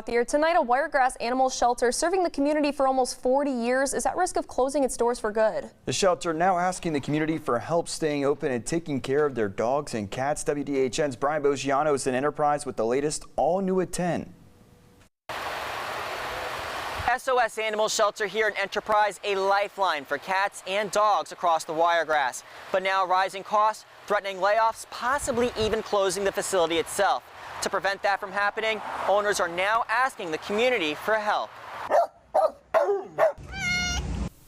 here. Tonight, a Wiregrass Animal Shelter serving the community for almost 40 years is at risk of closing its doors for good. The shelter now asking the community for help staying open and taking care of their dogs and cats. WDHN's Brian Boggiano is in Enterprise with the latest all new at 10. SOS Animal Shelter here in Enterprise, a lifeline for cats and dogs across the Wiregrass. But now rising costs, threatening layoffs, possibly even closing the facility itself. To prevent that from happening, owners are now asking the community for help.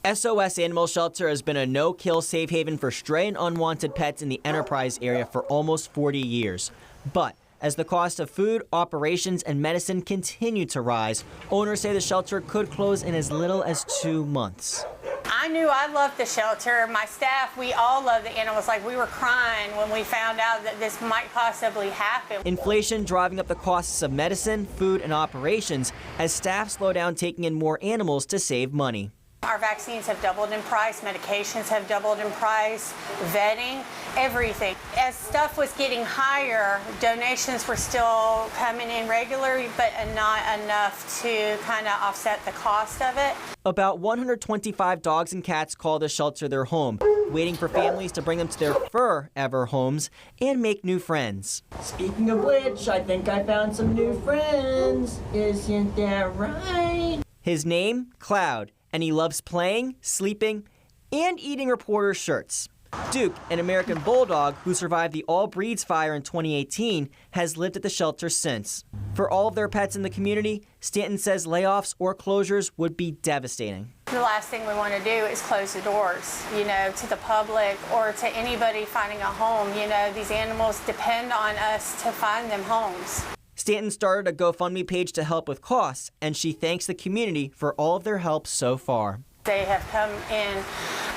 SOS Animal Shelter has been a no-kill safe haven for stray and unwanted pets in the Enterprise area for almost 40 years. But as the cost of food, operations, and medicine continue to rise, owners say the shelter could close in as little as 2 months. I knew I loved the shelter. My staff, we all love the animals. Like, we were crying when we found out that this might possibly happen. Inflation driving up the costs of medicine, food, and operations as staff slow down taking in more animals to save money. Our vaccines have doubled in price, medications have doubled in price, vetting, everything. As stuff was getting higher, donations were still coming in regularly, but not enough to kind of offset the cost of it. About 125 dogs and cats call the shelter their home, waiting for families to bring them to their forever homes and make new friends. Speaking of which, I think I found some new friends. Isn't that right? His name, Cloud, and he loves playing, sleeping, and eating reporter shirts. Duke, an American bulldog who survived the All Breeds fire in 2018, has lived at the shelter since. For all of their pets in the community, Stanton says layoffs or closures would be devastating. The last thing we want to do is close the doors, to the public or to anybody finding a home. These animals depend on us to find them homes. Stanton started a GoFundMe page to help with costs, and she thanks the community for all of their help so far. They have come in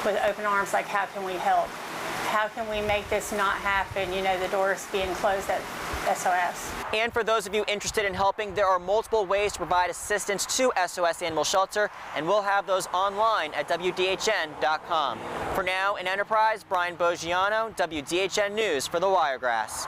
with open arms, like, how can we help? How can we make this not happen? The doors being closed at SOS. And for those of you interested in helping, there are multiple ways to provide assistance to SOS Animal Shelter, and we'll have those online at WDHN.com. For now, in Enterprise, Brian Boggiano, WDHN News for the Wiregrass.